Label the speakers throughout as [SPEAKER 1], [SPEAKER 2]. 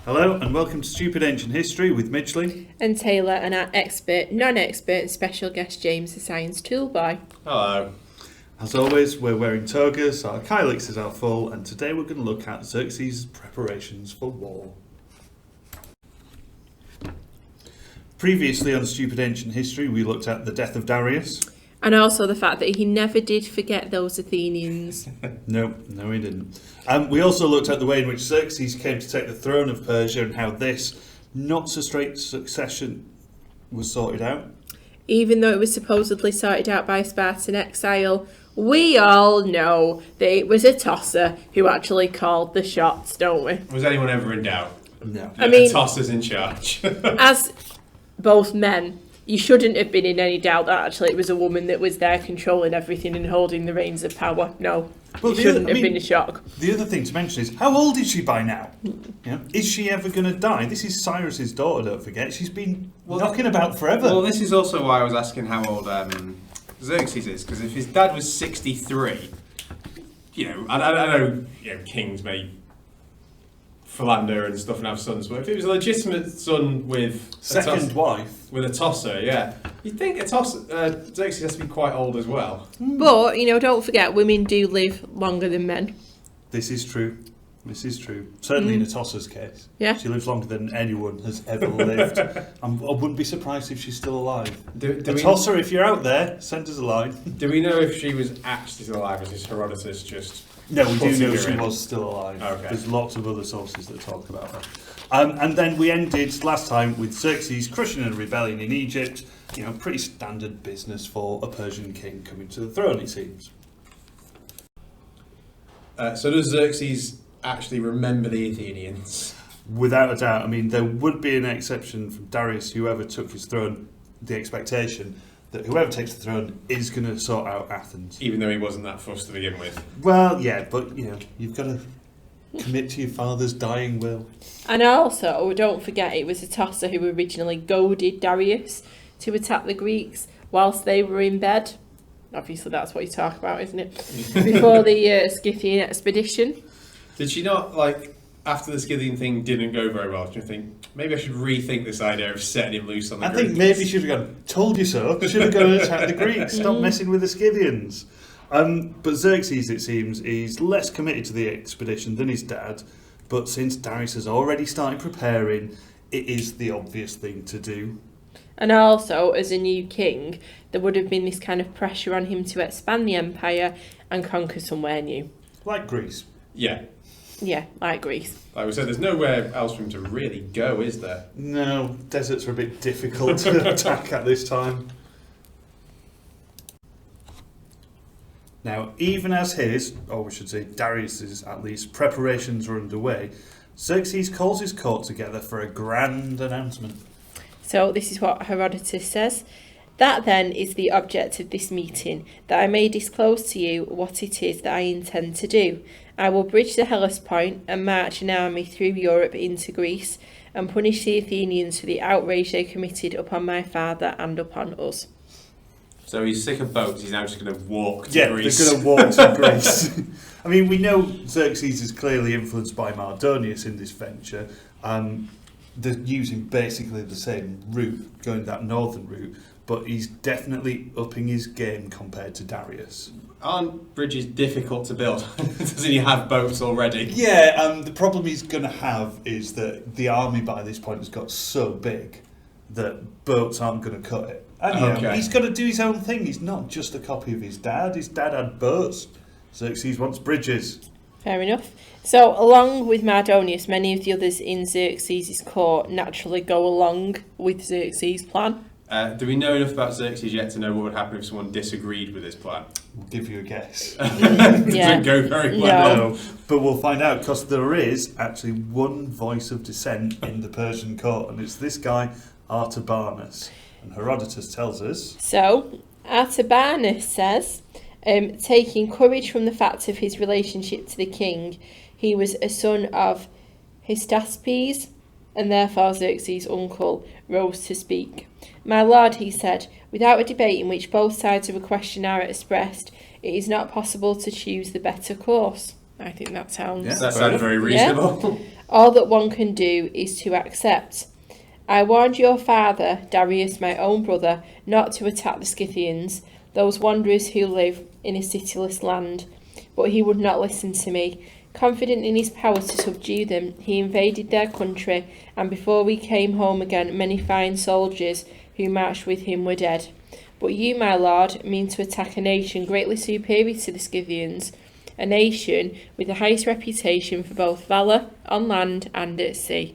[SPEAKER 1] Hello and welcome to Stupid Ancient History with Midgley
[SPEAKER 2] and Taylor and our expert, non-expert and special guest James the Science Toolboy.
[SPEAKER 3] Hello.
[SPEAKER 1] As always, we're wearing togas, our kylixes are full, and today we're going to look at Xerxes' preparations for war. Previously on Stupid Ancient History, we looked at the death of Darius.
[SPEAKER 2] And also the fact that he never did forget those Athenians.
[SPEAKER 1] No, he didn't. We also looked at the way in which Xerxes came to take the throne of Persia and how this not so straight succession was sorted out.
[SPEAKER 2] Even though it was supposedly sorted out by Spartan exile, we all know that it was a tosser who actually called the shots, don't we?
[SPEAKER 3] Was anyone ever in doubt?
[SPEAKER 1] No.
[SPEAKER 2] I mean,
[SPEAKER 3] the tosser's in charge.
[SPEAKER 2] As both men, you shouldn't have been in any doubt that actually it was a woman that was there controlling everything and holding the reins of power. No, it shouldn't have been a shock.
[SPEAKER 1] The other thing to mention is, how old is she by now? Is she ever going to die? This is Cyrus's daughter, don't forget. She's been knocking about forever.
[SPEAKER 3] Well, this is also why I was asking how old Xerxes is, because if his dad was 63, I know kings may philander and stuff and have sons, but if it was a legitimate son with
[SPEAKER 1] second wife
[SPEAKER 3] with a tosser, you'd think Xerxes has to be quite old as well.
[SPEAKER 2] But don't forget, women do live longer than men.
[SPEAKER 1] This is true. Certainly in a tosser's case.
[SPEAKER 2] Yeah.
[SPEAKER 1] She lives longer than anyone has ever lived. I wouldn't be surprised if she's still alive. Tosser, if you're out there, send us a line.
[SPEAKER 3] Do we know if she was actually still alive, or is Herodotus just...
[SPEAKER 1] No, we do know she was still alive.
[SPEAKER 3] Okay.
[SPEAKER 1] There's lots of other sources that talk about her. And then we ended last time with Xerxes crushing a rebellion in Egypt. Pretty standard business for a Persian king coming to the throne, it seems.
[SPEAKER 3] So does Xerxes actually remember the Athenians?
[SPEAKER 1] Without a doubt. I mean, there would be an exception from Darius, whoever took his throne, the expectation that whoever takes the throne is going to sort out Athens.
[SPEAKER 3] Even though he wasn't that fussed to begin with.
[SPEAKER 1] Well, yeah, but, you've got to commit to your father's dying will.
[SPEAKER 2] And also, don't forget, it was a tosser who originally goaded Darius to attack the Greeks whilst they were in bed. Obviously, that's what you talk about, isn't it? Before the Scythian expedition.
[SPEAKER 3] Did she not, after the Scythian thing didn't go very well, do you think, maybe I should rethink this idea of setting him loose on the Greeks?
[SPEAKER 1] I think maybe she should have gone, told you so, should have gone and attacked the Greeks, stop messing with the Scythians. But Xerxes, it seems, is less committed to the expedition than his dad, but since Darius has already started preparing, it is the obvious thing to do.
[SPEAKER 2] And also, as a new king, there would have been this kind of pressure on him to expand the empire and conquer somewhere new.
[SPEAKER 1] Like Greece.
[SPEAKER 3] Yeah.
[SPEAKER 2] Yeah, like Greece.
[SPEAKER 3] Like we said, there's nowhere else for him to really go, is there?
[SPEAKER 1] No, deserts are a bit difficult to attack at this time. Now, even as his, or we should say Darius's at least, preparations are underway, Xerxes calls his court together for a grand announcement.
[SPEAKER 2] So this is what Herodotus says. That then is the object of this meeting, that I may disclose to you what it is that I intend to do. I will bridge the Hellespont and march an army through Europe into Greece and punish the Athenians for the outrage they committed upon my father and upon us.
[SPEAKER 3] So he's sick of boats, he's now just going to walk to Greece.
[SPEAKER 1] Yeah, they're going to walk to Greece. I mean, we know Xerxes is clearly influenced by Mardonius in this venture. They're using basically the same route, going that northern route, but he's definitely upping his game compared to Darius.
[SPEAKER 3] Aren't bridges difficult to build? Doesn't he have boats already?
[SPEAKER 1] Yeah, the problem he's going to have is that the army by this point has got so big that boats aren't going to cut it. And he's got to do his own thing. He's not just a copy of his dad. His dad had boats. Xerxes wants bridges.
[SPEAKER 2] Fair enough. So, along with Mardonius, many of the others in Xerxes' court naturally go along with Xerxes' plan.
[SPEAKER 3] Do we know enough about Xerxes yet to know what would happen if someone disagreed with his plan?
[SPEAKER 1] We'll give you a guess.
[SPEAKER 3] Doesn't go very well.
[SPEAKER 1] No, but we'll find out, because there is actually one voice of dissent in the Persian court, and it's this guy, Artabanus. And Herodotus tells us...
[SPEAKER 2] So, Artabanus says, taking courage from the fact of his relationship to the king, he was a son of Hystaspes, and therefore Xerxes' uncle, rose to speak. My lord, he said, without a debate in which both sides of a question are expressed, it is not possible to choose the better course. I think that sounds...
[SPEAKER 3] That sounds very reasonable.
[SPEAKER 2] All that one can do is to accept. I warned your father, Darius, my own brother, not to attack the Scythians, those wanderers who live in a cityless land. But he would not listen to me. Confident in his power to subdue them, he invaded their country, and before we came home again, many fine soldiers who marched with him were dead. But you, my lord, mean to attack a nation greatly superior to the Scythians, a nation with the highest reputation for both valour on land and at sea.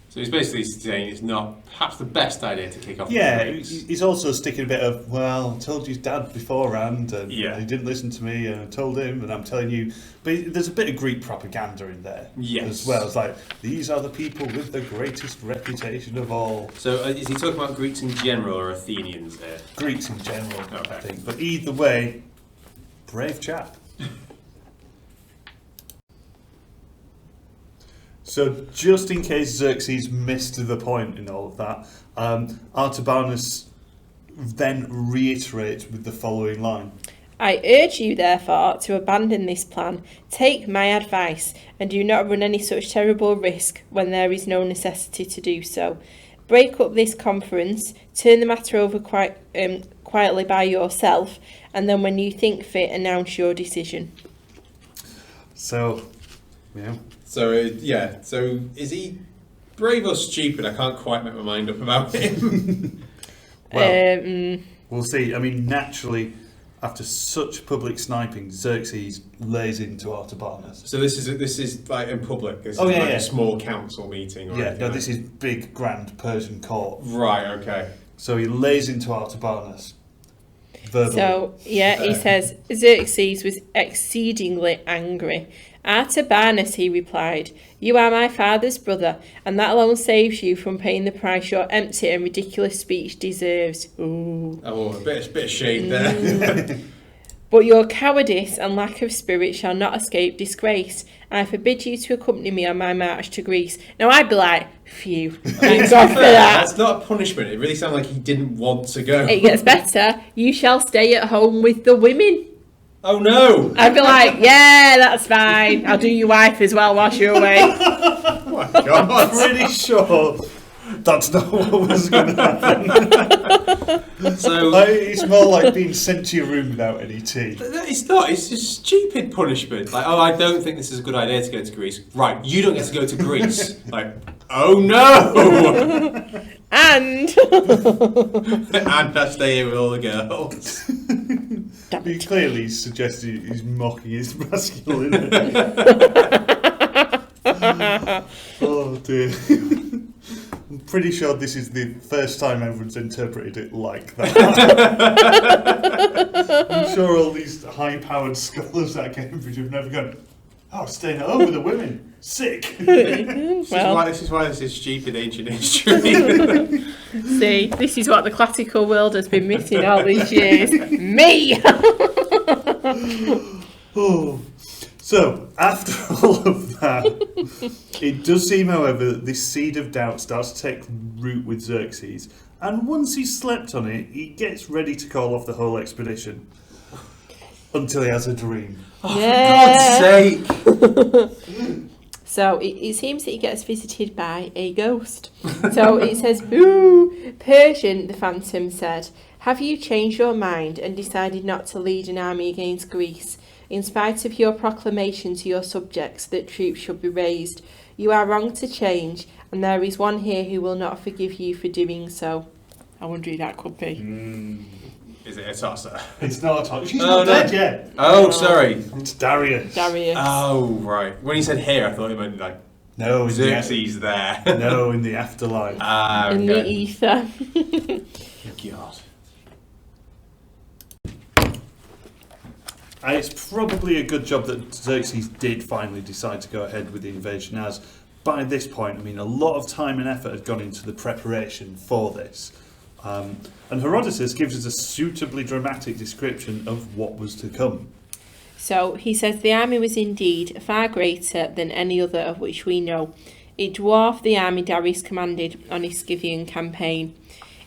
[SPEAKER 3] So he's basically saying it's not perhaps the best idea to kick off the Greeks.
[SPEAKER 1] He's also sticking a bit of, well, I told you dad beforehand, and
[SPEAKER 3] Yeah.
[SPEAKER 1] he didn't listen to me, and I told him, and I'm telling you. But there's a bit of Greek propaganda in there
[SPEAKER 3] Yes.
[SPEAKER 1] as well. It's like, these are the people with the greatest reputation of all.
[SPEAKER 3] So is he talking about Greeks in general or Athenians here?
[SPEAKER 1] Greeks in general,
[SPEAKER 3] Okay.
[SPEAKER 1] I think. But either way, brave chap. So just in case Xerxes missed the point in all of that, Artabanus then reiterates with the following line.
[SPEAKER 2] I urge you, therefore, to abandon this plan. Take my advice, and do not run any such terrible risk when there is no necessity to do so. Break up this conference, turn the matter over quietly by yourself, and then when you think fit, announce your decision.
[SPEAKER 1] So, yeah.
[SPEAKER 3] So so is he brave or stupid? I can't quite make my mind up about him.
[SPEAKER 1] Well, we'll see. I mean, naturally, after such public sniping, Xerxes lays into Artabanus.
[SPEAKER 3] So this is like in public. This
[SPEAKER 1] Oh,
[SPEAKER 3] is
[SPEAKER 1] yeah,
[SPEAKER 3] like
[SPEAKER 1] yeah.
[SPEAKER 3] a small council meeting. Or
[SPEAKER 1] Yeah,
[SPEAKER 3] anything
[SPEAKER 1] no,
[SPEAKER 3] like
[SPEAKER 1] this is big, grand Persian court.
[SPEAKER 3] Right. Okay.
[SPEAKER 1] So he lays into Artabanus verbally.
[SPEAKER 2] So, yeah, he says, Xerxes was exceedingly angry. Artabanus, he replied, you are my father's brother, and that alone saves you from paying the price your empty and ridiculous speech deserves. Ooh.
[SPEAKER 3] Oh, a bit of shade there.
[SPEAKER 2] But your cowardice and lack of spirit shall not escape disgrace. I forbid you to accompany me on my march to Greece. Now I'd be like, phew, thank God for that.
[SPEAKER 3] That's not a punishment. It really sounded like he didn't want to go.
[SPEAKER 2] It gets better. You shall stay at home with the women.
[SPEAKER 3] Oh no!
[SPEAKER 2] I'd be like, yeah, that's fine. I'll do your wife as well whilst you're away.
[SPEAKER 3] Oh my God!
[SPEAKER 1] I'm pretty sure that's not what was going to happen.
[SPEAKER 3] So
[SPEAKER 1] It's more like being sent to your room without any tea.
[SPEAKER 3] it's not. It's just stupid punishment. Like, oh, I don't think this is a good idea to go to Greece. Right, you don't get to go to Greece. Like, oh no!
[SPEAKER 2] And
[SPEAKER 3] And I stay here with all the girls.
[SPEAKER 1] He clearly suggested he's mocking his masculinity. Oh dear. I'm pretty sure this is the first time everyone's interpreted it like that. I'm sure all these high-powered scholars at Cambridge have never gone, oh, staying at home with the women. Sick.
[SPEAKER 2] well,
[SPEAKER 3] This is why this is stupid ancient history.
[SPEAKER 2] see, this is what the classical world has been missing all these years. Me!
[SPEAKER 1] Oh. So, after all of that, it does seem, however, that this seed of doubt starts to take root with Xerxes, and once he's slept on it, he gets ready to call off the whole expedition. Until he has a dream.
[SPEAKER 3] Oh, for God's sake!
[SPEAKER 2] So it seems that he gets visited by a ghost. So it says, "Boo! Persian," the phantom said, "have you changed your mind and decided not to lead an army against Greece? In spite of your proclamation to your subjects that troops should be raised, you are wrong to change, and there is one here who will not forgive you for doing so." I wonder who that could be.
[SPEAKER 3] Is it a tosser?
[SPEAKER 1] It's not a talk. She's not dead yet.
[SPEAKER 3] Oh, sorry.
[SPEAKER 1] It's Darius.
[SPEAKER 2] Darius.
[SPEAKER 3] Oh, right. When he said here, I thought he meant like
[SPEAKER 1] No, in the,
[SPEAKER 3] Xerxes there.
[SPEAKER 1] no, in the afterlife.
[SPEAKER 3] Ah,
[SPEAKER 2] In the
[SPEAKER 3] okay.
[SPEAKER 2] ether.
[SPEAKER 3] God.
[SPEAKER 1] And it's probably a good job that Xerxes did finally decide to go ahead with the invasion, as by this point, I mean, a lot of time and effort had gone into the preparation for this. And Herodotus gives us a suitably dramatic description of what was to come.
[SPEAKER 2] So he says the army was indeed far greater than any other of which we know. It dwarfed the army Darius commanded on his Scythian campaign.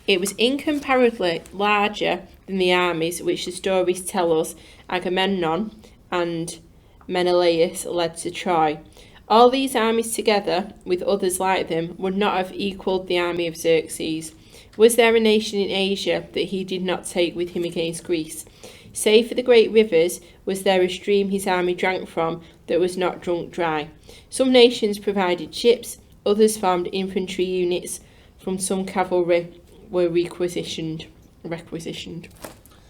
[SPEAKER 2] It was incomparably larger than the armies which the stories tell us Agamemnon and Menelaus led to Troy. All these armies together, with others like them, would not have equalled the army of Xerxes. Was there a nation in Asia that he did not take with him against Greece? Save for the great rivers, was there a stream his army drank from that was not drunk dry? Some nations provided ships, others formed infantry units, from some cavalry were requisitioned.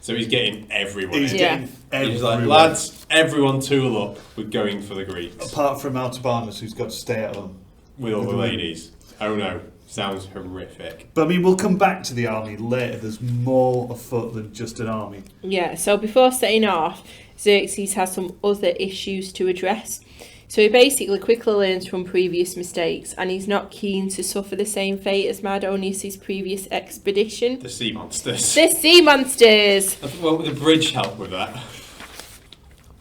[SPEAKER 3] So he's getting everyone
[SPEAKER 1] He's
[SPEAKER 3] in.
[SPEAKER 1] getting
[SPEAKER 3] He's
[SPEAKER 1] everyone.
[SPEAKER 3] like, lads, everyone tool up. We're going for the Greeks.
[SPEAKER 1] Apart from Altabanus, who's got to stay at home.
[SPEAKER 3] With all the ladies. Oh no, sounds horrific.
[SPEAKER 1] But I mean, we'll come back to the army later. There's more afoot than just an army.
[SPEAKER 2] Yeah, so before setting off, Xerxes has some other issues to address. So he basically quickly learns from previous mistakes, and he's not keen to suffer the same fate as Mardonius' previous expedition.
[SPEAKER 3] The sea monsters.
[SPEAKER 2] The sea monsters!
[SPEAKER 3] Well, would the bridge help with that?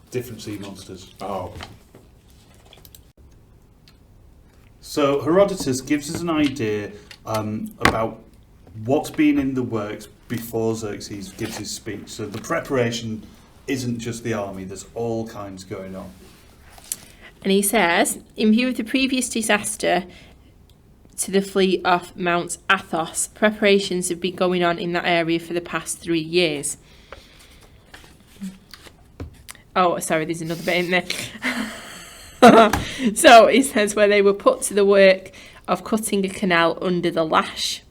[SPEAKER 1] Different sea monsters.
[SPEAKER 3] Oh.
[SPEAKER 1] So Herodotus gives us an idea about what's been in the works before Xerxes gives his speech. So the preparation isn't just the army, there's all kinds going on.
[SPEAKER 2] And he says, in view of the previous disaster to the fleet off Mount Athos, preparations have been going on in that area for the past 3 years. Oh, sorry, there's another bit in there. So he says where they were put to the work of cutting a canal under the lash.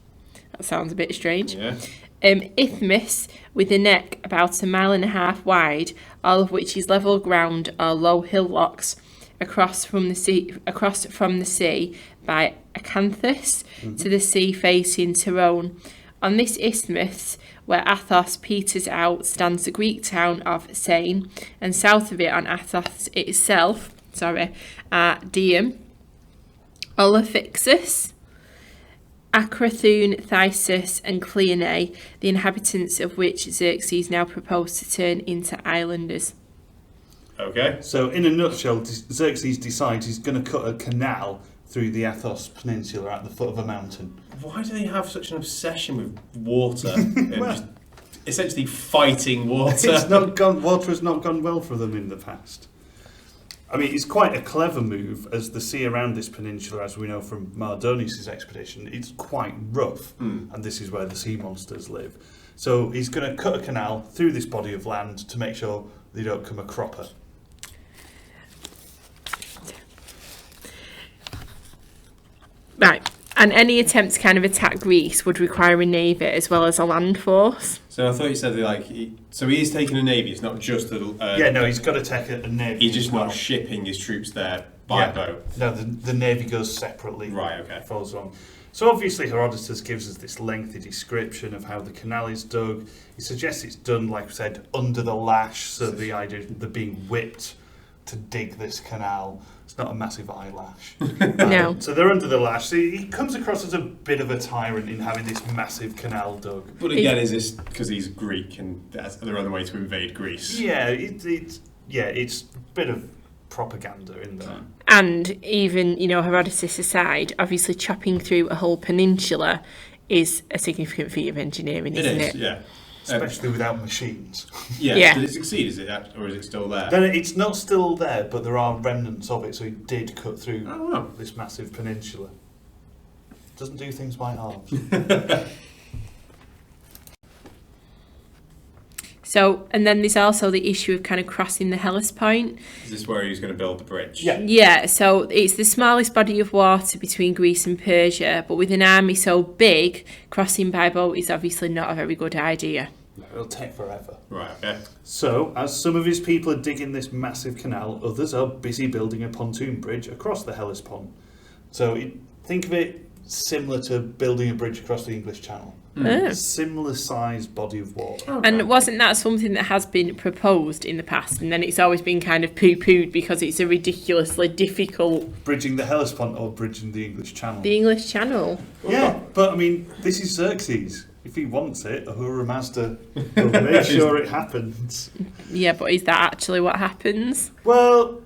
[SPEAKER 2] That sounds a bit strange.
[SPEAKER 3] Yeah.
[SPEAKER 2] Isthmus with a neck about 1.5 miles wide, all of which is level ground or low hillocks across from the sea by Acanthus to the sea facing Tyrone. On this isthmus, where Athos peters out, stands the Greek town of Seine, and south of it on Athos itself, are Dium, Olophyxus, Acrothune, Thysus, and Cleonae, the inhabitants of which Xerxes now proposed to turn into islanders.
[SPEAKER 3] Okay.
[SPEAKER 1] So in a nutshell, Xerxes decides he's going to cut a canal through the Athos Peninsula at the foot of a mountain.
[SPEAKER 3] Why do they have such an obsession with water? And just essentially fighting water.
[SPEAKER 1] Water has not gone well for them in the past. I mean, it's quite a clever move, as the sea around this peninsula, as we know from Mardonius' expedition, it's quite rough, and this is where the sea monsters live. So he's going to cut a canal through this body of land to make sure they don't come a cropper.
[SPEAKER 2] Right, and any attempt to kind of attack Greece would require a navy as well as a land force.
[SPEAKER 3] So I thought you said so he is taking a navy. It's not just a.
[SPEAKER 1] He's got to take a navy.
[SPEAKER 3] He's just
[SPEAKER 1] as well.
[SPEAKER 3] not shipping his troops there by boat.
[SPEAKER 1] No, the navy goes separately.
[SPEAKER 3] Right. Okay.
[SPEAKER 1] Follows on. So obviously Herodotus gives us this lengthy description of how the canal is dug. He suggests it's done, like we said, under the lash. So the idea is they're being whipped to dig this canal. It's not a massive eyelash.
[SPEAKER 2] No.
[SPEAKER 1] So they're under the lash. So he comes across as a bit of a tyrant in having this massive canal dug.
[SPEAKER 3] But again, is this because he's Greek and they're on the way to invade Greece?
[SPEAKER 1] Yeah, it's a bit of propaganda in there.
[SPEAKER 2] And even, Herodotus aside, obviously chopping through a whole peninsula is a significant feat of engineering, isn't it?
[SPEAKER 3] Yeah.
[SPEAKER 1] Especially without machines.
[SPEAKER 2] Yeah.
[SPEAKER 3] Did it succeed? Or is it still there?
[SPEAKER 1] Then it's not still there, but there are remnants of it, so he did cut through this massive peninsula. Doesn't do things by halves.
[SPEAKER 2] So, and then there's also the issue of kind of crossing the Hellespont.
[SPEAKER 3] Is this where he was going to build the bridge?
[SPEAKER 2] Yeah, so it's the smallest body of water between Greece and Persia, but with an army so big, crossing by boat is obviously not a very good idea.
[SPEAKER 1] No, it'll take forever.
[SPEAKER 3] Right, okay.
[SPEAKER 1] So, as some of his people are digging this massive canal, others are busy building a pontoon bridge across the Hellespont. So, think of it similar to building a bridge across the English Channel. Similar sized body of water.
[SPEAKER 2] Okay. And wasn't that something that has been proposed in the past, and then it's always been kind of poo-pooed because it's a ridiculously difficult...
[SPEAKER 1] Bridging the Hellespont or bridging the English Channel?
[SPEAKER 2] The English Channel.
[SPEAKER 1] Yeah, but I mean, this is Xerxes. If he wants it, Ahura Mazda will make sure it happens.
[SPEAKER 2] Yeah, but is that actually what happens?
[SPEAKER 1] Well,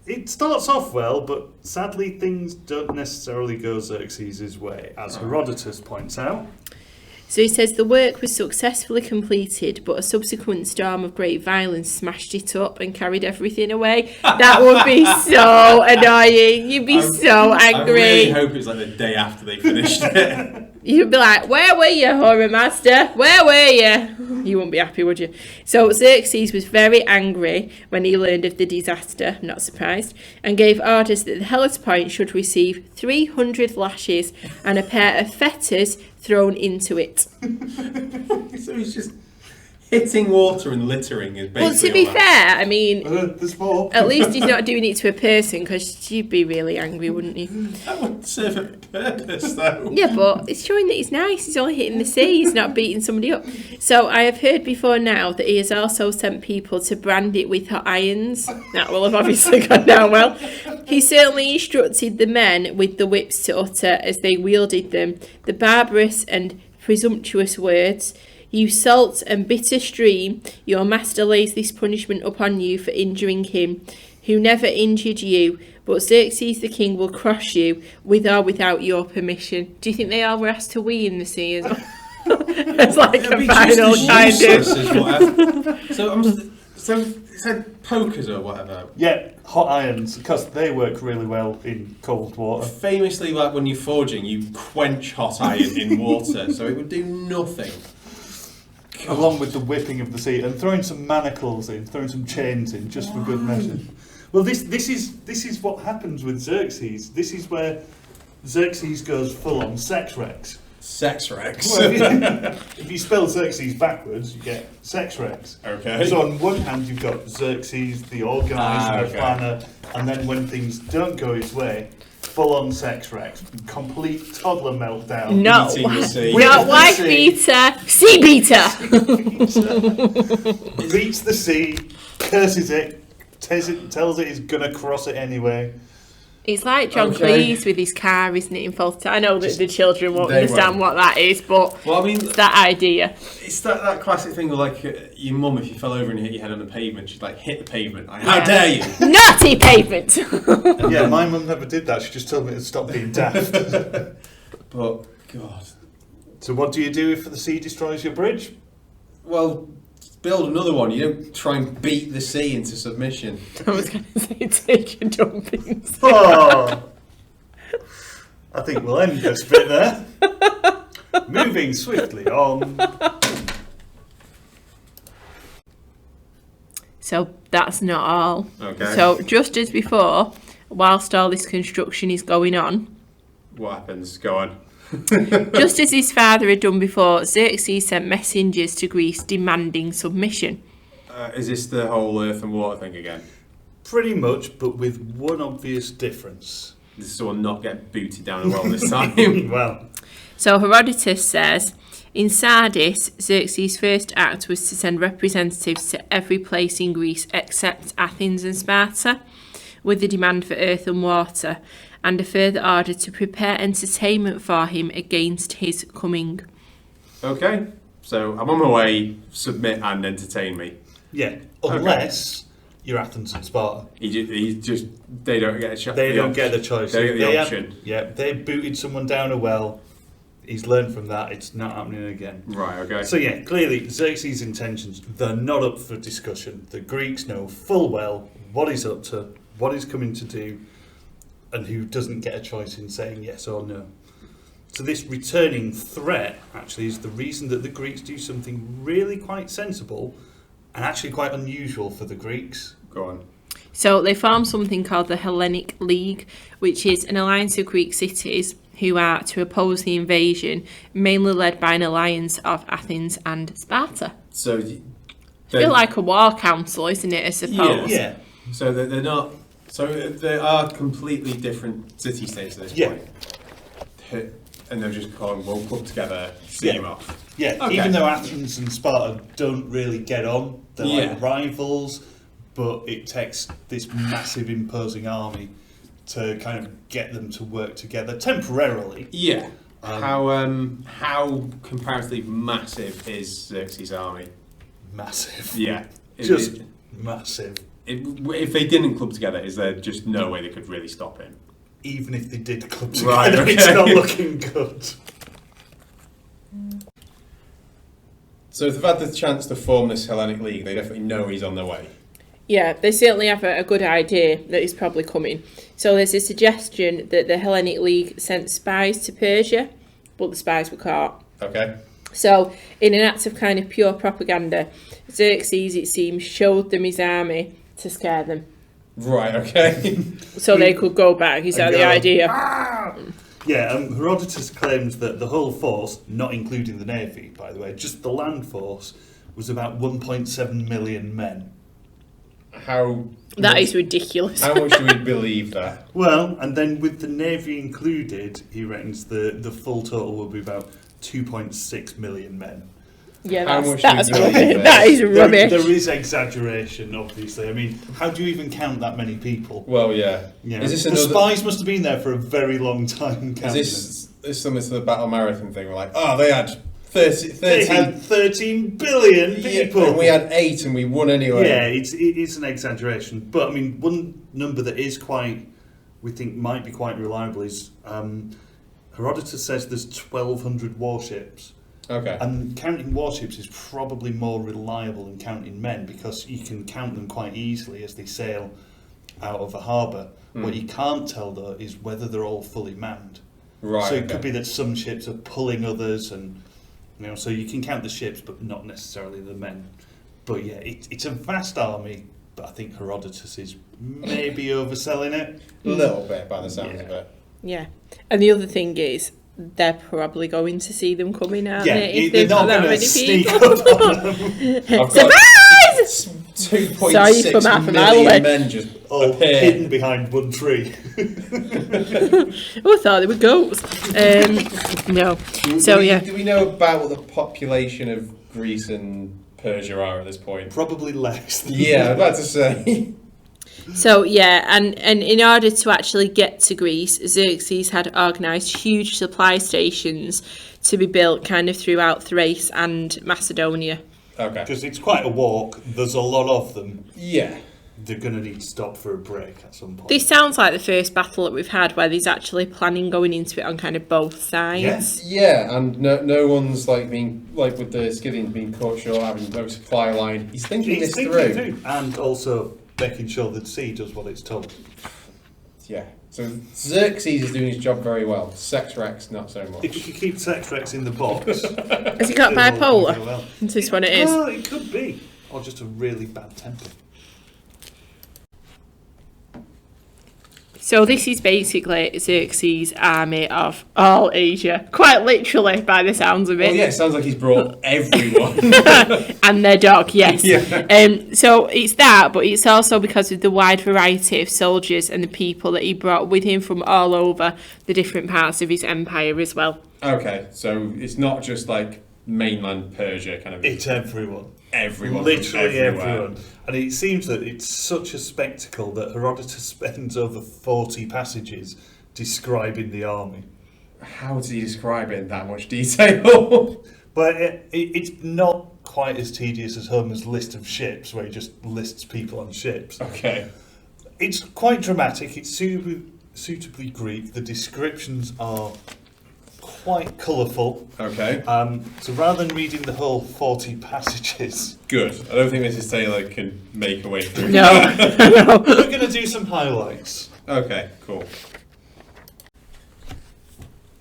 [SPEAKER 1] it starts off well, but sadly things don't necessarily go Xerxes' way, as Herodotus points out.
[SPEAKER 2] So he says the work was successfully completed, but a subsequent storm of great violence smashed it up and carried everything away. That would be so annoying. You'd be so angry.
[SPEAKER 3] I really hope it's like the day after they finished it.
[SPEAKER 2] You'd be like, where were you, horror master? Where were you? You wouldn't be happy, would you? So Xerxes was very angry when he learned of the disaster, not surprised, and gave orders that the Hellespont should receive 300 lashes and a pair of fetters thrown into it.
[SPEAKER 3] So he's just hitting water and littering is basically.
[SPEAKER 2] Well, to be fair, I mean,
[SPEAKER 1] There's more.
[SPEAKER 2] at least he's not doing it to a person, because you'd be really angry, wouldn't you?
[SPEAKER 3] That would serve a purpose, though.
[SPEAKER 2] Yeah, but it's showing that he's nice. He's only hitting the sea. He's not beating somebody up. So I have heard before now that he has also sent people to brand it with hot irons. That will have obviously gone down well. He certainly instructed the men with the whips to utter as they wielded them the barbarous and presumptuous words, "You salt and bitter stream, your master lays this punishment upon you for injuring him, who never injured you, but Xerxes the king will crush you, with or without your permission." Do you think they all were asked to wee in the sea as well? It's like
[SPEAKER 3] It'd
[SPEAKER 2] a
[SPEAKER 3] be
[SPEAKER 2] final
[SPEAKER 3] just as
[SPEAKER 2] kind
[SPEAKER 3] useless
[SPEAKER 2] of...
[SPEAKER 3] as whatever. So it said pokers or whatever.
[SPEAKER 1] Yeah, hot irons, because they work really well in cold water.
[SPEAKER 3] Famously, like when you're forging, you quench hot iron in water, so it would do nothing.
[SPEAKER 1] Along with the whipping of the sea and throwing some manacles in, throwing some chains in, just for good measure. Well, this is what happens with Xerxes. This is where Xerxes goes full on sex rex.
[SPEAKER 3] Sex rex.
[SPEAKER 1] Well, if you spell Xerxes backwards, you get sex rex.
[SPEAKER 3] Okay.
[SPEAKER 1] So on one hand, you've got Xerxes, the organiser, the planner, and then when things don't go his way, full on sex rex, complete toddler meltdown.
[SPEAKER 2] No,
[SPEAKER 3] Eating the sea.
[SPEAKER 2] not wife beater, sea beater.
[SPEAKER 1] Beats the sea, curses it, tells it he's gonna cross it anyway.
[SPEAKER 2] It's like John
[SPEAKER 3] Okay.
[SPEAKER 2] Cleese with his car, isn't it, in False I know that the children won't
[SPEAKER 3] They
[SPEAKER 2] understand
[SPEAKER 3] won't.
[SPEAKER 2] what that is, but
[SPEAKER 3] Well, I mean,
[SPEAKER 2] it's that idea.
[SPEAKER 3] it's that classic thing of like your mum, if you fell over and hit your head on the pavement, she'd like hit the pavement. Like, how
[SPEAKER 2] Yeah.
[SPEAKER 3] dare you?
[SPEAKER 2] Naughty pavement!
[SPEAKER 1] Yeah, my mum never did that. She just told me to stop being daft.
[SPEAKER 3] But God,
[SPEAKER 1] So what do you do if the sea destroys your bridge?
[SPEAKER 3] well, build another one. You don't try and beat the sea into submission.
[SPEAKER 2] I was going to say take a jumping.
[SPEAKER 1] Oh, I think we'll end this bit there. Moving swiftly on.
[SPEAKER 2] So that's not all.
[SPEAKER 3] Okay.
[SPEAKER 2] So just as before, whilst all this construction is going on,
[SPEAKER 3] What happens? Go on.
[SPEAKER 2] just as his father had done before, Xerxes sent messengers to Greece demanding submission.
[SPEAKER 3] Is this the whole earth and water thing again?
[SPEAKER 1] Pretty much, but with one obvious difference.
[SPEAKER 3] This will not get booted down the well this time.
[SPEAKER 1] Well,
[SPEAKER 2] So Herodotus says, in Sardis, Xerxes' first act was to send representatives to every place in Greece except Athens and Sparta, with the demand for earth and water, and a further order to prepare entertainment for him against his coming.
[SPEAKER 3] Okay, so I'm on my way. Submit and entertain me.
[SPEAKER 1] yeah, unless you're Athens and Sparta.
[SPEAKER 3] He just they don't get a shot.
[SPEAKER 1] They don't get the choice.
[SPEAKER 3] They get the
[SPEAKER 1] They
[SPEAKER 3] option.
[SPEAKER 1] they booted someone down a well. He's learned from that. It's not happening again.
[SPEAKER 3] Right. Okay.
[SPEAKER 1] So yeah, clearly Xerxes' intentions, they're not up for discussion. The Greeks know full well what he's up to, what he's coming to do, and who doesn't get a choice in saying yes or no. So this returning threat actually is the reason that the Greeks do something really quite sensible and actually quite unusual for the Greeks.
[SPEAKER 3] Go on.
[SPEAKER 2] So they formed something called the Hellenic League, which is an alliance of Greek cities who are to oppose the invasion, mainly led by an alliance of Athens and Sparta.
[SPEAKER 3] So
[SPEAKER 2] It's a bit like a war council, isn't it, I suppose?
[SPEAKER 1] Yeah.
[SPEAKER 3] So they're not. So they are completely different city-states at this
[SPEAKER 1] Yeah.
[SPEAKER 3] point. And they're just calling one club together, see
[SPEAKER 1] Yeah.
[SPEAKER 3] him off.
[SPEAKER 1] Yeah,
[SPEAKER 3] Okay.
[SPEAKER 1] even though Athens and Sparta don't really get on, they're
[SPEAKER 3] Yeah.
[SPEAKER 1] like rivals, but it takes this massive imposing army to kind of get them to work together temporarily.
[SPEAKER 3] Yeah. How comparatively massive is Xerxes' army?
[SPEAKER 1] Massive.
[SPEAKER 3] Yeah.
[SPEAKER 1] Just massive.
[SPEAKER 3] If they didn't club together, is there just no way they could really stop him?
[SPEAKER 1] Even if they did club together,
[SPEAKER 3] Right,
[SPEAKER 1] it's
[SPEAKER 3] okay.
[SPEAKER 1] not looking good.
[SPEAKER 3] So if they've had the chance to form this Hellenic League, they definitely know he's on their way.
[SPEAKER 2] Yeah, they certainly have a good idea that he's probably coming. So there's a suggestion that the Hellenic League sent spies to Persia, but the spies were caught.
[SPEAKER 3] Okay.
[SPEAKER 2] So, in an act of kind of pure propaganda, Xerxes, it seems, showed them his army to scare them.
[SPEAKER 3] Right, okay.
[SPEAKER 2] So they could go back. Is that the idea?
[SPEAKER 1] Yeah, Herodotus claims that the whole force, not including the navy, by the way, just the land force, was about 1.7 million men.
[SPEAKER 2] That is ridiculous.
[SPEAKER 3] How much do we believe that?
[SPEAKER 1] Well, and then with the navy included, he reckons the full total will be about 2.6 million men.
[SPEAKER 2] Yeah,
[SPEAKER 3] that's
[SPEAKER 2] rubbish. That is rubbish.
[SPEAKER 1] There is exaggeration, obviously. I mean, how do you even count that many people?
[SPEAKER 3] Well, yeah.
[SPEAKER 1] Is this the spies must have been there for a very long time counting.
[SPEAKER 3] Is this similar to the Battle Marathon thing? We're like, they had 13.
[SPEAKER 1] They had 13 billion people.
[SPEAKER 3] Yeah, and we had 8 and we won anyway.
[SPEAKER 1] Yeah, it's an exaggeration. But, I mean, one number that is we think might be quite reliable is Herodotus says there's 1,200 warships.
[SPEAKER 3] Okay.
[SPEAKER 1] And counting warships is probably more reliable than counting men because you can count them quite easily as they sail out of a harbour. What you can't tell, though, is whether they're all fully manned.
[SPEAKER 3] Right.
[SPEAKER 1] So it could be that some ships are pulling others, and so you can count the ships, but not necessarily the men. But yeah, it's a vast army. But I think Herodotus is maybe overselling it
[SPEAKER 3] a little bit by the sounds of it.
[SPEAKER 2] Yeah, and the other thing is, they're probably going to see them coming, aren't they? If
[SPEAKER 1] they're
[SPEAKER 2] they've got
[SPEAKER 1] not
[SPEAKER 2] that
[SPEAKER 1] going
[SPEAKER 2] many
[SPEAKER 1] to sneak
[SPEAKER 2] people.
[SPEAKER 1] up on them.
[SPEAKER 2] Surprise!
[SPEAKER 3] 2.6 million men just
[SPEAKER 1] all
[SPEAKER 3] appear.
[SPEAKER 1] hidden behind one tree.
[SPEAKER 2] Oh, I thought they were goats. No.
[SPEAKER 3] Do we know about what the population of Greece and Persia are at this point?
[SPEAKER 1] Probably less.
[SPEAKER 3] Yeah, I'm about to say.
[SPEAKER 2] So, and in order to actually get to Greece, Xerxes had organised huge supply stations to be built kind of throughout Thrace and Macedonia.
[SPEAKER 3] Okay.
[SPEAKER 1] Because it's quite a walk, there's a lot of them.
[SPEAKER 3] Yeah.
[SPEAKER 1] They're going to need to stop for a break at some point.
[SPEAKER 2] This sounds like the first battle that we've had where there's actually planning going into it on kind of both sides.
[SPEAKER 1] Yes.
[SPEAKER 3] Yeah, and no one's being with the Scythians being caught short, having no supply line. He's thinking this through.
[SPEAKER 1] And also making sure that sea does what it's told.
[SPEAKER 3] Yeah. So Xerxes is doing his job very well. Sex Rex, not so much.
[SPEAKER 1] If you could keep Sex Rex in the box.
[SPEAKER 2] Has he got bipolar?
[SPEAKER 1] Well.
[SPEAKER 2] Is this what it is?
[SPEAKER 1] Well, it could be. Or just a really bad temper.
[SPEAKER 2] So this is basically Xerxes' army of all Asia, quite literally by the sounds of it.
[SPEAKER 3] Well, yeah, it sounds like he's brought everyone.
[SPEAKER 2] And their dog, yes.
[SPEAKER 3] Yeah.
[SPEAKER 2] So it's that, but it's also because of the wide variety of soldiers and the people that he brought with him from all over the different parts of his empire as well.
[SPEAKER 3] Okay, so it's not just like mainland Persia kind of.
[SPEAKER 1] It's everyone.
[SPEAKER 3] Everyone.
[SPEAKER 1] Literally everyone. And it seems that it's such a spectacle that Herodotus spends over 40 passages describing the army.
[SPEAKER 3] How does he describe it in that much detail?
[SPEAKER 1] But it's not quite as tedious as Homer's list of ships, where he just lists people on ships.
[SPEAKER 3] Okay.
[SPEAKER 1] It's quite dramatic. It's suitably Greek. The descriptions are quite colourful.
[SPEAKER 3] Okay.
[SPEAKER 1] So rather than reading the whole 40 passages...
[SPEAKER 3] Good. I don't think Mrs. Taylor can make her way through.
[SPEAKER 2] No.
[SPEAKER 1] We're going to do some highlights.
[SPEAKER 3] Okay, cool.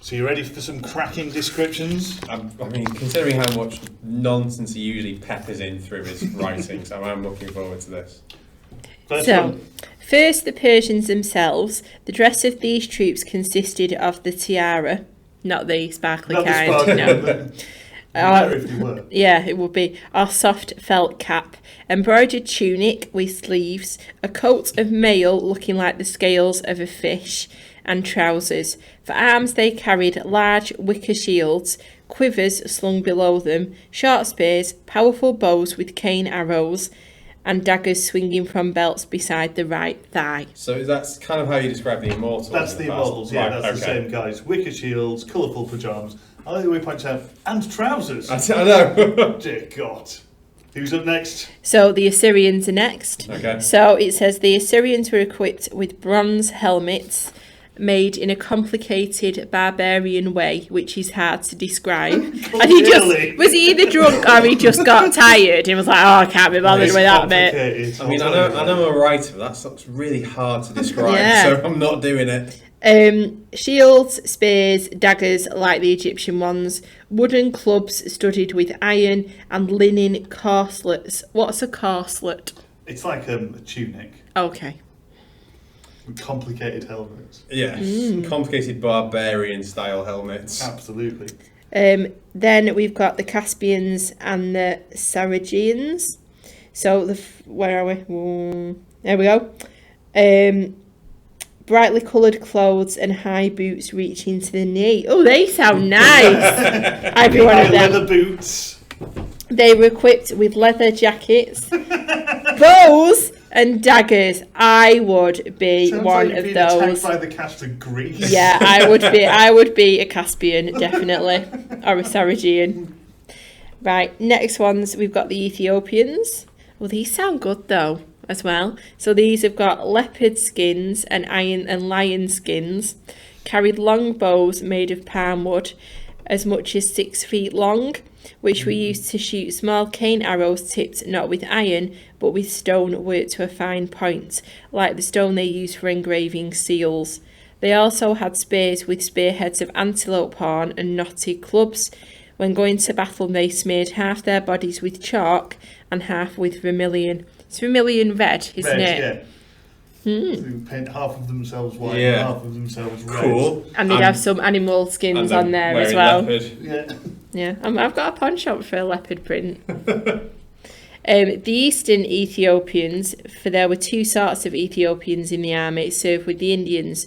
[SPEAKER 1] So you ready for some cracking descriptions?
[SPEAKER 3] I mean, considering how much nonsense he usually peppers in through his writing, so I'm looking forward to this.
[SPEAKER 2] First, the Persians themselves. The dress of these troops consisted of the tiara, not the sparkly kind.
[SPEAKER 1] If you were.
[SPEAKER 2] Yeah, it would be our soft felt cap, embroidered tunic with sleeves, a coat of mail looking like the scales of a fish, and trousers. For arms they carried large wicker shields, quivers slung below them, short spears, powerful bows with cane arrows, and daggers swinging from belts beside the right thigh.
[SPEAKER 3] So that's kind of how you describe the Immortals.
[SPEAKER 1] That's the Immortals, yeah,
[SPEAKER 3] right,
[SPEAKER 1] that's the same guys. Wicker shields, colourful pyjamas. I like the way he points out, and trousers.
[SPEAKER 3] I know.
[SPEAKER 1] Dear God. Who's up next?
[SPEAKER 2] So the Assyrians are next.
[SPEAKER 3] Okay.
[SPEAKER 2] So it says the Assyrians were equipped with bronze helmets made in a complicated barbarian way, which is hard to describe. And he just was he either drunk or he just got tired. He was like, "Oh, I can't be bothered with that bit."
[SPEAKER 3] I mean, I know I'm a writer, but that's really hard to describe, so I'm not doing it.
[SPEAKER 2] Shields, spears, daggers like the Egyptian ones, wooden clubs studded with iron, and linen corselets. What's a corselet?
[SPEAKER 1] It's like a tunic.
[SPEAKER 2] Okay.
[SPEAKER 1] Complicated helmets.
[SPEAKER 3] Yeah, complicated barbarian style helmets.
[SPEAKER 1] Absolutely.
[SPEAKER 2] Then we've got the Caspians and the Saracens. So where are we? There we go. Brightly coloured clothes and high boots reaching to the knee. Oh, they sound nice. I'd be one of them.
[SPEAKER 1] Leather boots.
[SPEAKER 2] They were equipped with leather jackets, bows, and daggers. I would be
[SPEAKER 1] Sounds
[SPEAKER 2] one
[SPEAKER 1] like
[SPEAKER 2] of
[SPEAKER 1] being
[SPEAKER 2] those.
[SPEAKER 1] attacked by the cast of Greece.
[SPEAKER 2] Yeah, I would be a Caspian, definitely, or a Saracen. Right, next ones we've got the Ethiopians. Well, these sound good though as well. So these have got leopard skins and iron and lion skins, carried long bows made of palm wood, as much as 6 feet long, which were used to shoot small cane arrows tipped not with iron but with stone worked to a fine point, like the stone they use for engraving seals. They also had spears with spearheads of antelope horn and knotted clubs. When going to battle, they smeared half their bodies with chalk and half with vermilion. It's vermilion red, isn't it?
[SPEAKER 1] Yeah. So they paint half of themselves white and half of themselves red.
[SPEAKER 3] Cool.
[SPEAKER 2] And they'd have some animal skins on there as well.
[SPEAKER 3] Leopard.
[SPEAKER 1] Yeah.
[SPEAKER 2] Yeah, I've got a pawn shop for a leopard print. The Eastern Ethiopians, for there were 2 sorts of Ethiopians in the army, served with the Indians.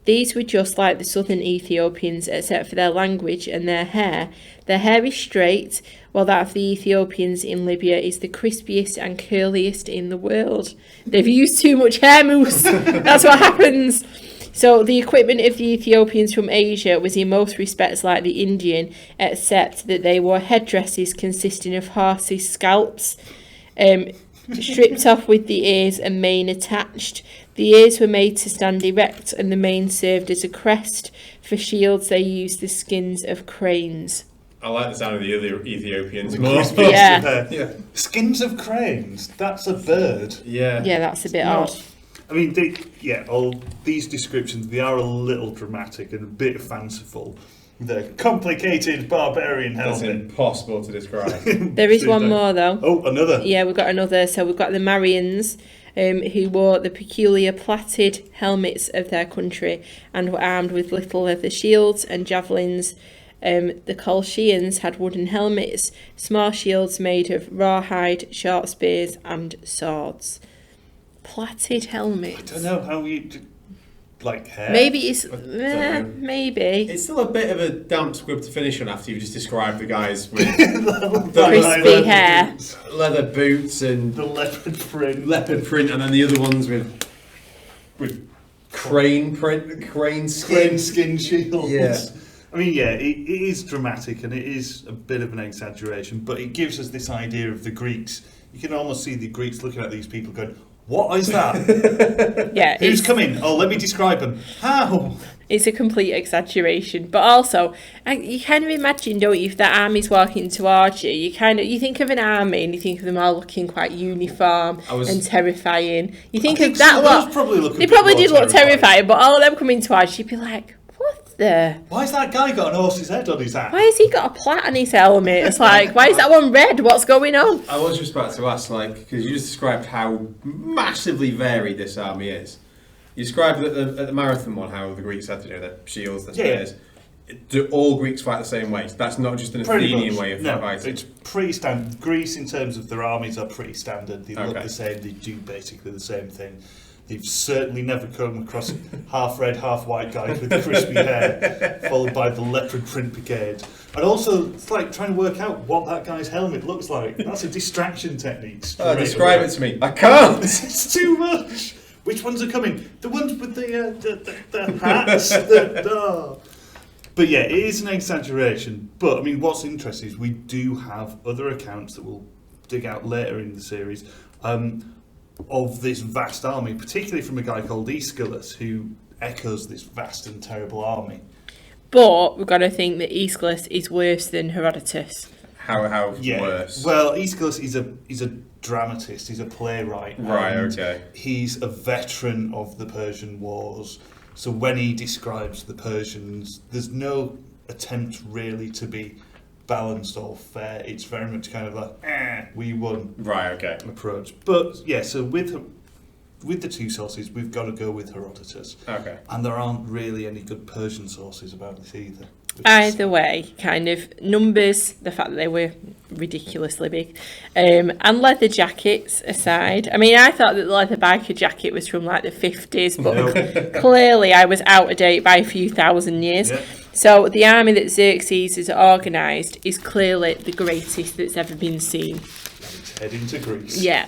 [SPEAKER 2] These were just like the Southern Ethiopians, except for their language and their hair. Their hair is straight, while that of the Ethiopians in Libya is the crispiest and curliest in the world. They've used too much hair mousse. That's what happens. So the equipment of the Ethiopians from Asia was in most respects like the Indian, except that they wore headdresses consisting of horses' scalps, stripped off with the ears and mane attached. The ears were made to stand erect and the mane served as a crest. For shields they used the skins of cranes.
[SPEAKER 3] I like the sound of the other Ethiopians
[SPEAKER 1] The
[SPEAKER 3] more.
[SPEAKER 1] crispiest
[SPEAKER 2] Yeah.
[SPEAKER 1] of hair.
[SPEAKER 3] Yeah.
[SPEAKER 1] Skins of cranes. That's a bird.
[SPEAKER 3] Yeah.
[SPEAKER 2] Yeah, that's a bit
[SPEAKER 1] Not-
[SPEAKER 2] odd.
[SPEAKER 1] I mean, all these descriptions, they are a little dramatic and a bit fanciful. The complicated barbarian
[SPEAKER 3] That's
[SPEAKER 1] helmet.
[SPEAKER 3] impossible to describe.
[SPEAKER 2] There is one more though.
[SPEAKER 1] Oh, another.
[SPEAKER 2] Yeah, we've got another. So we've got the Marians, who wore the peculiar plaited helmets of their country and were armed with little leather shields and javelins. The Colchians had wooden helmets, small shields made of rawhide, short spears and swords. Plaited helmets.
[SPEAKER 1] I don't know how you... Like hair?
[SPEAKER 2] Maybe it's...
[SPEAKER 3] know.
[SPEAKER 2] maybe.
[SPEAKER 3] It's still a bit of a damp squib to finish on after you've just described the guys with
[SPEAKER 2] Crispy hair.
[SPEAKER 3] leather boots and
[SPEAKER 1] The leopard print.
[SPEAKER 3] leopard print, and then the other ones with crane print, crane skin.
[SPEAKER 1] Skin shields.
[SPEAKER 3] Yeah.
[SPEAKER 1] I mean, yeah, it is dramatic and it is a bit of an exaggeration, but it gives us this idea of the Greeks. You can almost see the Greeks looking at these people going, what is that?
[SPEAKER 2] Yeah,
[SPEAKER 1] Who's coming? Oh, let me describe them. How?
[SPEAKER 2] it's a complete exaggeration. But also, you kind of imagine, don't you, if that army's walking towards you, you think of an army and you think of them all looking quite uniform and terrifying. You think of that lot. They probably did look terrifying, but all of them coming towards you, you'd be like, what the?
[SPEAKER 1] Why has that guy got an horse's head on his hat?
[SPEAKER 2] Why has he got a plait on his helmet? It's like, why is that one red? What's going on?
[SPEAKER 3] I was just about to ask, because you just described how massively varied this army is. You described at the marathon one how the Greeks had to do their shields, their spears. Do all Greeks fight the same way? That's not just an Athenian way of fighting.
[SPEAKER 1] It's pretty standard. Greece, in terms of their armies, are pretty standard. They look the same. They do basically the same thing. They've certainly never come across a half red, half white guy with crispy hair, followed by the leopard print brigade. And also, it's like trying to work out what that guy's helmet looks like. That's a distraction technique.
[SPEAKER 3] Describe it to me. I can't.
[SPEAKER 1] It's too much. Which ones are coming? The ones with the hats. But yeah, it is an exaggeration. But I mean, what's interesting is we do have other accounts that we'll dig out later in the series. Of this vast army, particularly from a guy called Aeschylus, who echoes this vast and terrible army.
[SPEAKER 2] But we've got to think that Aeschylus is worse than Herodotus.
[SPEAKER 3] How worse?
[SPEAKER 1] Well, Aeschylus is a dramatist. He's a playwright.
[SPEAKER 3] Right. Okay.
[SPEAKER 1] He's a veteran of the Persian wars. So when he describes the Persians, there's no attempt really to be balanced or fair. It's very much kind of like, we won.
[SPEAKER 3] Right. Okay.
[SPEAKER 1] Approach. But yeah, so with the two sources, we've got to go with Herodotus.
[SPEAKER 3] Okay.
[SPEAKER 1] And there aren't really any good Persian sources about this either.
[SPEAKER 2] Either way, kind of numbers, the fact that they were ridiculously big, and leather jackets aside. I mean, I thought that the leather biker jacket was from like the 50s, but clearly I was out of date by a few thousand years.
[SPEAKER 1] Yeah.
[SPEAKER 2] So the army that Xerxes has organised is clearly the greatest that's ever been seen.
[SPEAKER 1] And it's heading to Greece.
[SPEAKER 2] Yeah.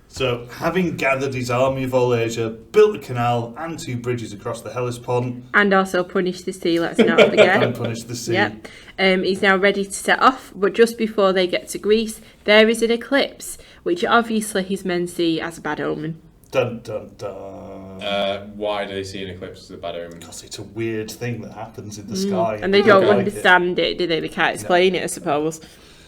[SPEAKER 1] So, having gathered his army of all Asia, built a canal and 2 bridges across the Hellespont,
[SPEAKER 2] And also punished the sea, let's not forget.
[SPEAKER 1] and punished the sea.
[SPEAKER 2] Yep. He's now ready to set off, but just before they get to Greece, there is an eclipse, which obviously his men see as a bad omen.
[SPEAKER 1] Dun dun dun.
[SPEAKER 3] Why do they see an eclipse as a bad omen?
[SPEAKER 1] Because it's a weird thing that happens in the sky.
[SPEAKER 2] And they don't
[SPEAKER 1] like
[SPEAKER 2] understand it, do they? They can't explain it, I suppose.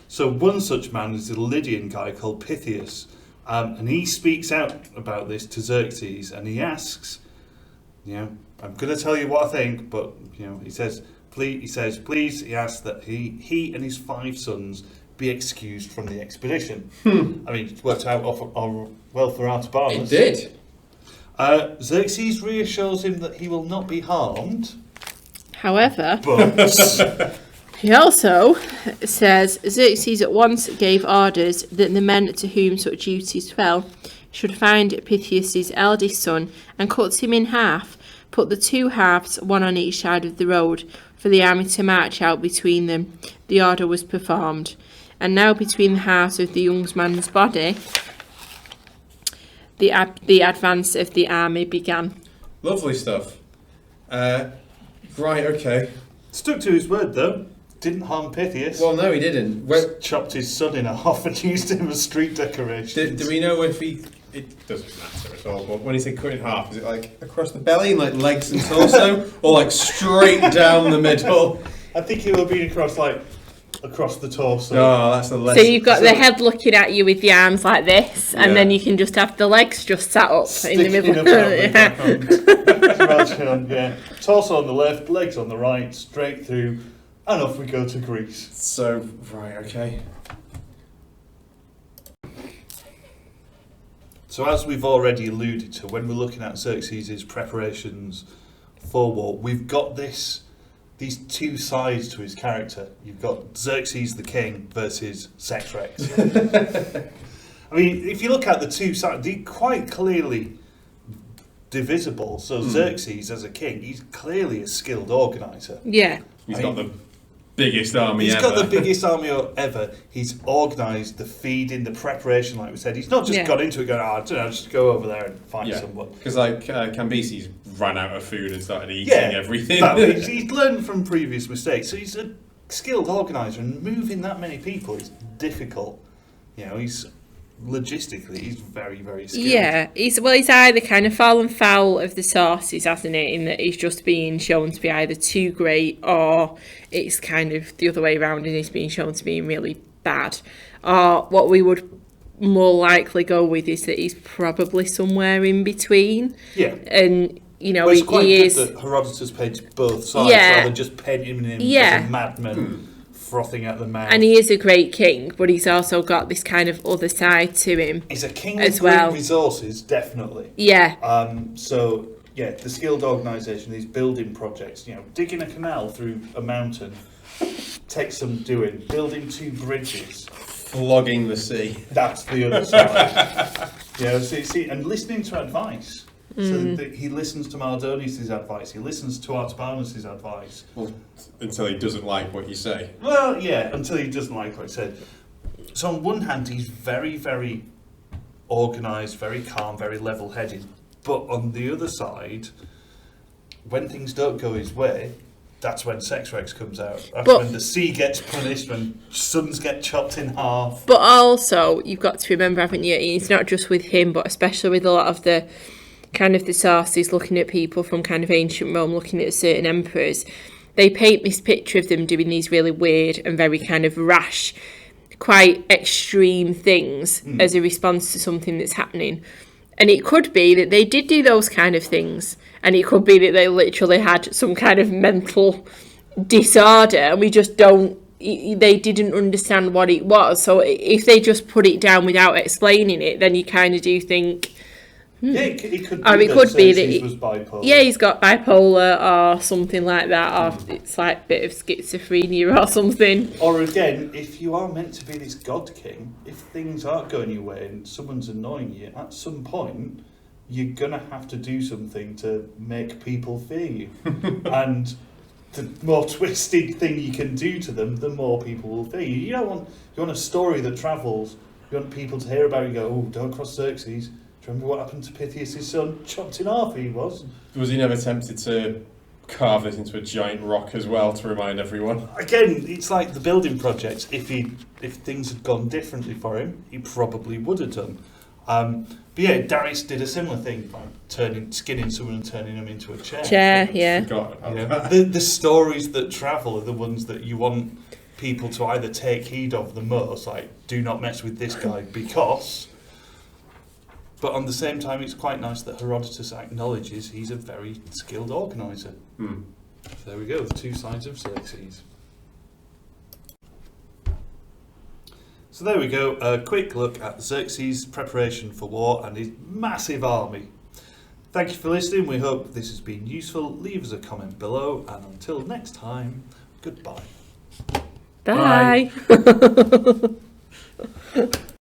[SPEAKER 1] So one such man is a Lydian guy called Pythias, and he speaks out about this to Xerxes, and he asks, I'm going to tell you what I think, but he says, please, he asks that he and his 5 sons be excused from the expedition. I mean, it worked out well for Artabanus.
[SPEAKER 3] It did.
[SPEAKER 1] Xerxes reassures him that he will not be harmed,
[SPEAKER 2] However,
[SPEAKER 1] but
[SPEAKER 2] he also says Xerxes at once gave orders that the men to whom such duties fell should find Pythias' eldest son and cut him in half, put the 2 halves, one on each side of the road, for the army to march out between them. The order was performed. And now between the halves of the young man's body, the advance of the army began.
[SPEAKER 3] Lovely stuff. Right. Okay.
[SPEAKER 1] stuck to his word though. Didn't harm Pythias.
[SPEAKER 3] Well, no, he didn't.
[SPEAKER 1] Chopped his son in half and used him as street decoration.
[SPEAKER 3] Do we know if he... It doesn't matter at all, but when he said cut in half, is it like across the belly and like legs and torso? Or like straight down the middle?
[SPEAKER 1] I think it will be across the torso.
[SPEAKER 3] Oh, that's the less...
[SPEAKER 2] So you've got the head looking at you with the arms like this, and then you can just have the legs just sat up in the middle.
[SPEAKER 1] Yeah. Torso on the left, legs on the right, straight through, and off we go to Greece.
[SPEAKER 3] So, right, okay.
[SPEAKER 1] So as we've already alluded to, when we're looking at Xerxes' preparations for war, we've got these two sides to his character. You've got Xerxes the king versus Xerxes. I mean, if you look at the two sides, they're quite clearly divisible. So Xerxes as a king, he's clearly a skilled organiser.
[SPEAKER 2] Yeah.
[SPEAKER 3] He's got the biggest army
[SPEAKER 1] He's
[SPEAKER 3] ever.
[SPEAKER 1] got the biggest army ever. He's organised the feeding, the preparation, like we said. He's not just got into it going, I don't know, just go over there and find someone.
[SPEAKER 3] Because Cambyses ran out of food and started eating everything.
[SPEAKER 1] He's learned from previous mistakes. So he's a skilled organiser, and moving that many people is difficult. He's very, very skilled.
[SPEAKER 2] Yeah, he's either kind of fallen foul of the sources, hasn't it, in that he's just being shown to be either too great, or it's kind of the other way around and he's being shown to be really bad. Or what we would more likely go with is that he's probably somewhere in between.
[SPEAKER 1] Yeah.
[SPEAKER 2] And,
[SPEAKER 1] it's quite good that Herodotus painted both sides rather than just painting him as a madman. Frothing at the mouth.
[SPEAKER 2] And he is a great king, but he's also got this kind of other side to him.
[SPEAKER 1] He's a king
[SPEAKER 2] as
[SPEAKER 1] with
[SPEAKER 2] well.
[SPEAKER 1] great resources, definitely.
[SPEAKER 2] Yeah.
[SPEAKER 1] The skilled organisation, these building projects, digging a canal through a mountain takes some doing. Building 2 bridges.
[SPEAKER 3] Flogging the sea.
[SPEAKER 1] That's the other side. And listening to advice. So that he listens to Mardonius' advice. He listens to Artabanus' advice.
[SPEAKER 3] Well, until he doesn't like what you say.
[SPEAKER 1] Well, yeah, until he doesn't like what I said. So on one hand, he's very, very organised, very calm, very level-headed. But on the other side, when things don't go his way, that's when Sex Rex comes out. That's
[SPEAKER 2] But-
[SPEAKER 1] when the sea gets punished, when sons get chopped in half.
[SPEAKER 2] But also, you've got to remember, haven't you? It's not just with him, but especially with a lot of the kind of the sources looking at people from kind of ancient Rome, looking at certain emperors. They paint this picture of them doing these really weird and very kind of rash, quite extreme things as a response to something that's happening. And it could be that they did do those kind of things, and it could be that they literally had some kind of mental disorder, and we just don't, they didn't understand what it was. So if they just put it down without explaining it, then you kind of do think,
[SPEAKER 1] Yeah, it could be
[SPEAKER 2] Or it
[SPEAKER 1] that
[SPEAKER 2] could be that
[SPEAKER 1] Xerxes
[SPEAKER 2] he-
[SPEAKER 1] was bipolar.
[SPEAKER 2] yeah, he's got bipolar or something like that, or it's like a bit of schizophrenia or something.
[SPEAKER 1] Or again, if you are meant to be this god king, if things aren't going your way and someone's annoying you, at some point you're gonna have to do something to make people fear you. And the more twisted thing you can do to them, the more people will fear you. You want a story that travels. You want people to hear about it and go, oh, don't cross Xerxes. Do you remember what happened to Pythias' son? Chopped in half he was.
[SPEAKER 3] Was he never tempted to carve this into a giant rock as well to remind everyone?
[SPEAKER 1] Again, it's like the building projects. If things had gone differently for him, he probably would have done. But yeah, Darius did a similar thing, like skinning someone and turning them into a chair.
[SPEAKER 2] Yeah.
[SPEAKER 3] Forgot about
[SPEAKER 1] Yeah.
[SPEAKER 3] that.
[SPEAKER 1] The stories that travel are the ones that you want people to either take heed of the most, like do not mess with this guy because. But on the same time, it's quite nice that Herodotus acknowledges he's a very skilled organiser.
[SPEAKER 3] Hmm.
[SPEAKER 1] So there we go, the two sides of Xerxes. So there we go, a quick look at Xerxes' preparation for war and his massive army. Thank you for listening, we hope this has been useful. Leave us a comment below, and until next time, goodbye.
[SPEAKER 2] Bye.
[SPEAKER 3] Bye.